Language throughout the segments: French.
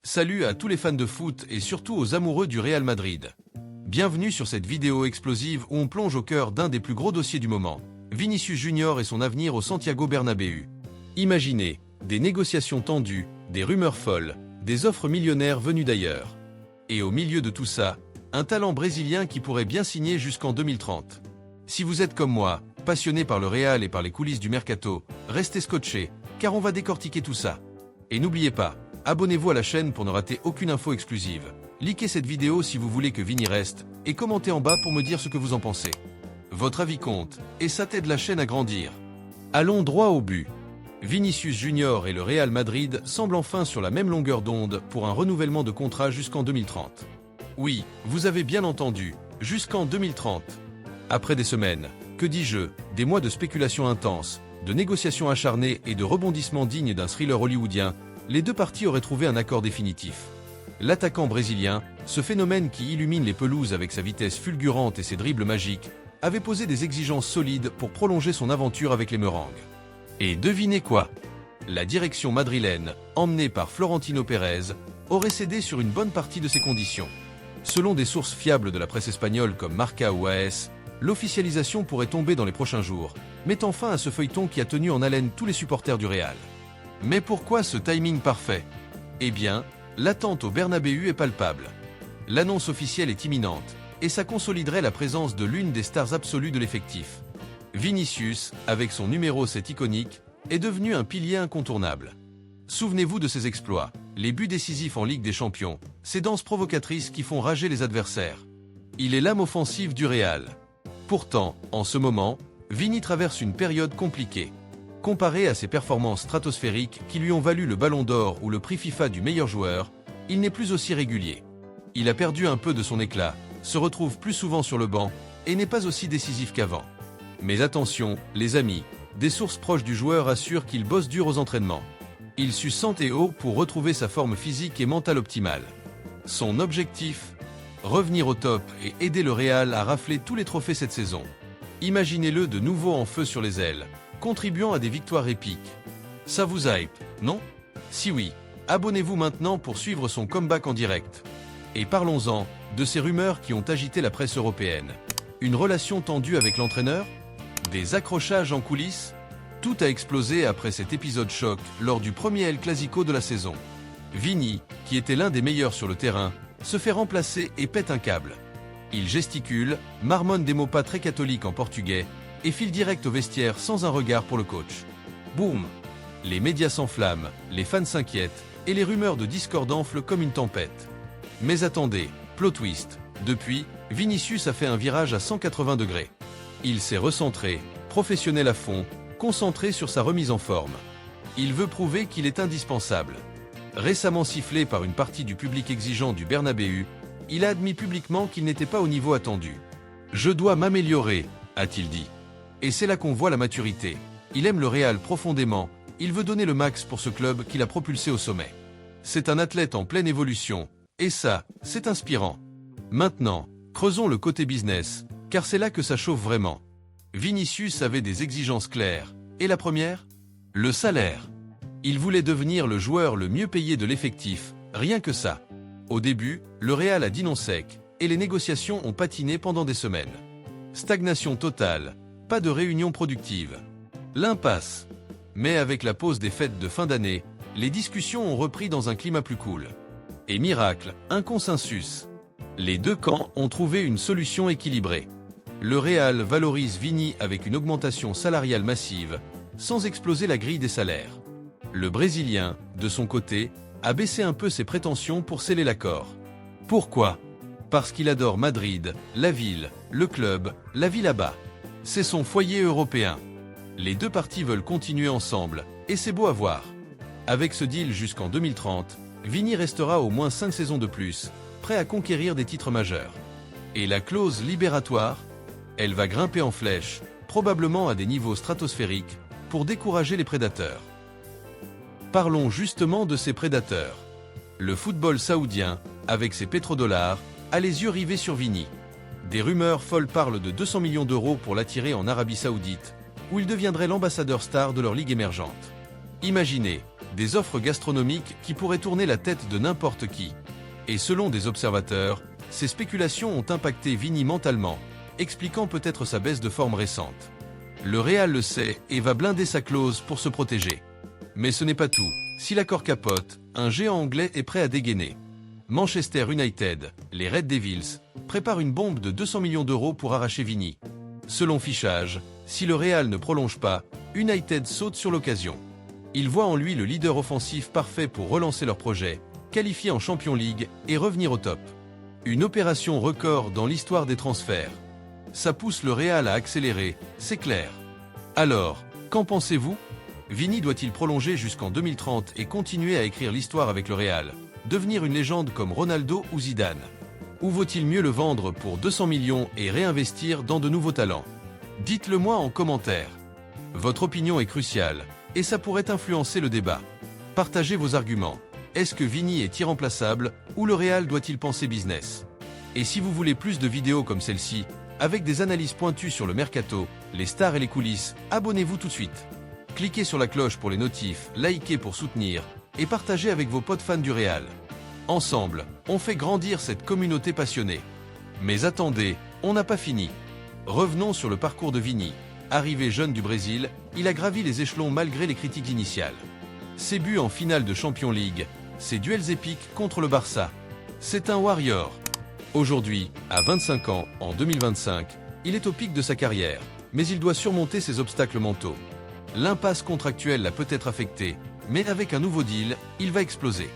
Salut à tous les fans de foot et surtout aux amoureux du Real Madrid. Bienvenue sur cette vidéo explosive où on plonge au cœur d'un des plus gros dossiers du moment, Vinicius Junior et son avenir au Santiago Bernabéu. Imaginez, des négociations tendues, des rumeurs folles, des offres millionnaires venues d'ailleurs. Et au milieu de tout ça, un talent brésilien qui pourrait bien signer jusqu'en 2030. Si vous êtes comme moi, passionné par le Real et par les coulisses du mercato, restez scotchés, car on va décortiquer tout ça. Et n'oubliez pas, abonnez-vous à la chaîne pour ne rater aucune info exclusive. Likez cette vidéo si vous voulez que Vini reste, et commentez en bas pour me dire ce que vous en pensez. Votre avis compte, et ça t'aide la chaîne à grandir. Allons droit au but. Vinicius Junior et le Real Madrid semblent enfin sur la même longueur d'onde pour un renouvellement de contrat jusqu'en 2030. Oui, vous avez bien entendu, jusqu'en 2030. Après des semaines, que dis-je, des mois de spéculation intense, de négociations acharnées et de rebondissements dignes d'un thriller hollywoodien, les deux parties auraient trouvé un accord définitif. L'attaquant brésilien, ce phénomène qui illumine les pelouses avec sa vitesse fulgurante et ses dribbles magiques, avait posé des exigences solides pour prolonger son aventure avec les Merengues. Et devinez quoi? La direction madrilène, emmenée par Florentino Pérez, aurait cédé sur une bonne partie de ces conditions. Selon des sources fiables de la presse espagnole comme Marca ou AS, l'officialisation pourrait tomber dans les prochains jours, mettant fin à ce feuilleton qui a tenu en haleine tous les supporters du Real. Mais pourquoi ce timing parfait? Eh bien, l'attente au Bernabéu est palpable. L'annonce officielle est imminente, et ça consoliderait la présence de l'une des stars absolues de l'effectif. Vinicius, avec son numéro 7 iconique, est devenu un pilier incontournable. Souvenez-vous de ses exploits, les buts décisifs en Ligue des Champions, ces danses provocatrices qui font rager les adversaires. Il est l'âme offensive du Real. Pourtant, en ce moment, Vini traverse une période compliquée. Comparé à ses performances stratosphériques qui lui ont valu le Ballon d'Or ou le prix FIFA du meilleur joueur, il n'est plus aussi régulier. Il a perdu un peu de son éclat, se retrouve plus souvent sur le banc et n'est pas aussi décisif qu'avant. Mais attention, les amis, des sources proches du joueur assurent qu'il bosse dur aux entraînements. Il suce sang et eau pour retrouver sa forme physique et mentale optimale. Son objectif? Revenir au top et aider le Real à rafler tous les trophées cette saison. Imaginez-le de nouveau en feu sur les ailes, contribuant à des victoires épiques. Ça vous hype, non? Si oui, abonnez-vous maintenant pour suivre son comeback en direct. Et parlons-en, de ces rumeurs qui ont agité la presse européenne. Une relation tendue avec l'entraîneur? Des accrochages en coulisses? Tout a explosé après cet épisode choc lors du premier El Clasico de la saison. Vini, qui était l'un des meilleurs sur le terrain, se fait remplacer et pète un câble. Il gesticule, marmonne des mots pas très catholiques en portugais, et file direct au vestiaire sans un regard pour le coach. Boum! Les médias s'enflamment, les fans s'inquiètent, et les rumeurs de discorde enflent comme une tempête. Mais attendez, plot twist. Depuis, Vinicius a fait un virage à 180 degrés. Il s'est recentré, professionnel à fond, concentré sur sa remise en forme. Il veut prouver qu'il est indispensable. Récemment sifflé par une partie du public exigeant du Bernabéu, il a admis publiquement qu'il n'était pas au niveau attendu. « Je dois m'améliorer », a-t-il dit. Et c'est là qu'on voit la maturité. Il aime le Real profondément, il veut donner le max pour ce club qu'il a propulsé au sommet. C'est un athlète en pleine évolution, et ça, c'est inspirant. Maintenant, creusons le côté business, car c'est là que ça chauffe vraiment. Vinicius avait des exigences claires, et la première? Le salaire. Il voulait devenir le joueur le mieux payé de l'effectif, rien que ça. Au début, le Real a dit non sec, et les négociations ont patiné pendant des semaines. Stagnation totale, pas de réunion productive. L'impasse. Mais avec la pause des fêtes de fin d'année, les discussions ont repris dans un climat plus cool. Et miracle, un consensus. Les deux camps ont trouvé une solution équilibrée. Le Real valorise Vini avec une augmentation salariale massive, sans exploser la grille des salaires. Le Brésilien, de son côté, a baissé un peu ses prétentions pour sceller l'accord. Pourquoi? Parce qu'il adore Madrid, la ville, le club, la vie là-bas. C'est son foyer européen. Les deux parties veulent continuer ensemble, et c'est beau à voir. Avec ce deal jusqu'en 2030, Vini restera au moins 5 saisons de plus, prêt à conquérir des titres majeurs. Et la clause libératoire? Elle va grimper en flèche, probablement à des niveaux stratosphériques, pour décourager les prédateurs. Parlons justement de ces prédateurs. Le football saoudien, avec ses pétrodollars, a les yeux rivés sur Vini. Des rumeurs folles parlent de 200 millions d'euros pour l'attirer en Arabie Saoudite, où il deviendrait l'ambassadeur star de leur ligue émergente. Imaginez, des offres gastronomiques qui pourraient tourner la tête de n'importe qui. Et selon des observateurs, ces spéculations ont impacté Vini mentalement, expliquant peut-être sa baisse de forme récente. Le Real le sait et va blinder sa clause pour se protéger. Mais ce n'est pas tout. Si l'accord capote, un géant anglais est prêt à dégainer. Manchester United, les Red Devils, préparent une bombe de 200 millions d'euros pour arracher Vini. Selon Fichage, si le Real ne prolonge pas, United saute sur l'occasion. Ils voient en lui le leader offensif parfait pour relancer leur projet, qualifier en Champions League et revenir au top. Une opération record dans l'histoire des transferts. Ça pousse le Real à accélérer, c'est clair. Alors, qu'en pensez-vous? Vini doit-il prolonger jusqu'en 2030 et continuer à écrire l'histoire avec le Real, devenir une légende comme Ronaldo ou Zidane? Ou vaut-il mieux le vendre pour 200 millions et réinvestir dans de nouveaux talents? Dites-le moi en commentaire. Votre opinion est cruciale, et ça pourrait influencer le débat. Partagez vos arguments. Est-ce que Vini est irremplaçable, ou le Real doit-il penser business? Et si vous voulez plus de vidéos comme celle-ci, avec des analyses pointues sur le mercato, les stars et les coulisses, abonnez-vous tout de suite. Cliquez sur la cloche pour les notifs, likez pour soutenir, et partagez avec vos potes fans du Real. Ensemble, on fait grandir cette communauté passionnée. Mais attendez, on n'a pas fini. Revenons sur le parcours de Vini. Arrivé jeune du Brésil, il a gravi les échelons malgré les critiques initiales. Ses buts en finale de Champions League, ses duels épiques contre le Barça. C'est un warrior. Aujourd'hui, à 25 ans, en 2025, il est au pic de sa carrière, mais il doit surmonter ses obstacles mentaux. L'impasse contractuelle l'a peut-être affecté, mais avec un nouveau deal, il va exploser.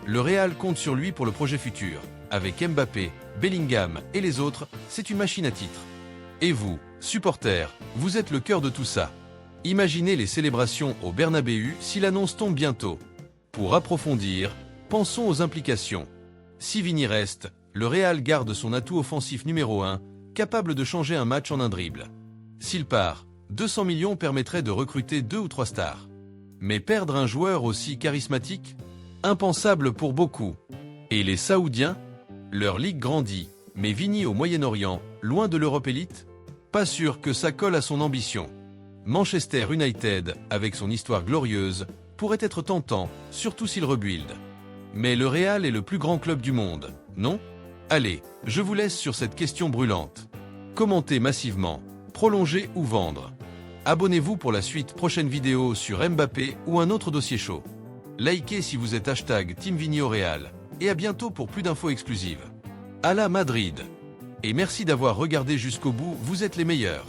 Le Real compte sur lui pour le projet futur. Avec Mbappé, Bellingham et les autres, c'est une machine à titres. Et vous, supporters, vous êtes le cœur de tout ça. Imaginez les célébrations au Bernabéu si l'annonce tombe bientôt. Pour approfondir, pensons aux implications. Si Vini reste, le Real garde son atout offensif numéro 1, capable de changer un match en un dribble. S'il part, 200 millions permettraient de recruter 2 ou 3 stars. Mais perdre un joueur aussi charismatique? Impensable pour beaucoup. Et les Saoudiens? Leur ligue grandit, mais Vini au Moyen-Orient, loin de l'Europe élite? Pas sûr que ça colle à son ambition. Manchester United, avec son histoire glorieuse, pourrait être tentant, surtout s'il rebuild. Mais le Real est le plus grand club du monde, non? Allez, je vous laisse sur cette question brûlante. Commentez massivement, prolonger ou vendre. Abonnez-vous pour la suite prochaine vidéo sur Mbappé ou un autre dossier chaud. Likez si vous êtes #Team Vini au Real. Et à bientôt pour plus d'infos exclusives. À la Madrid. Et merci d'avoir regardé jusqu'au bout, vous êtes les meilleurs.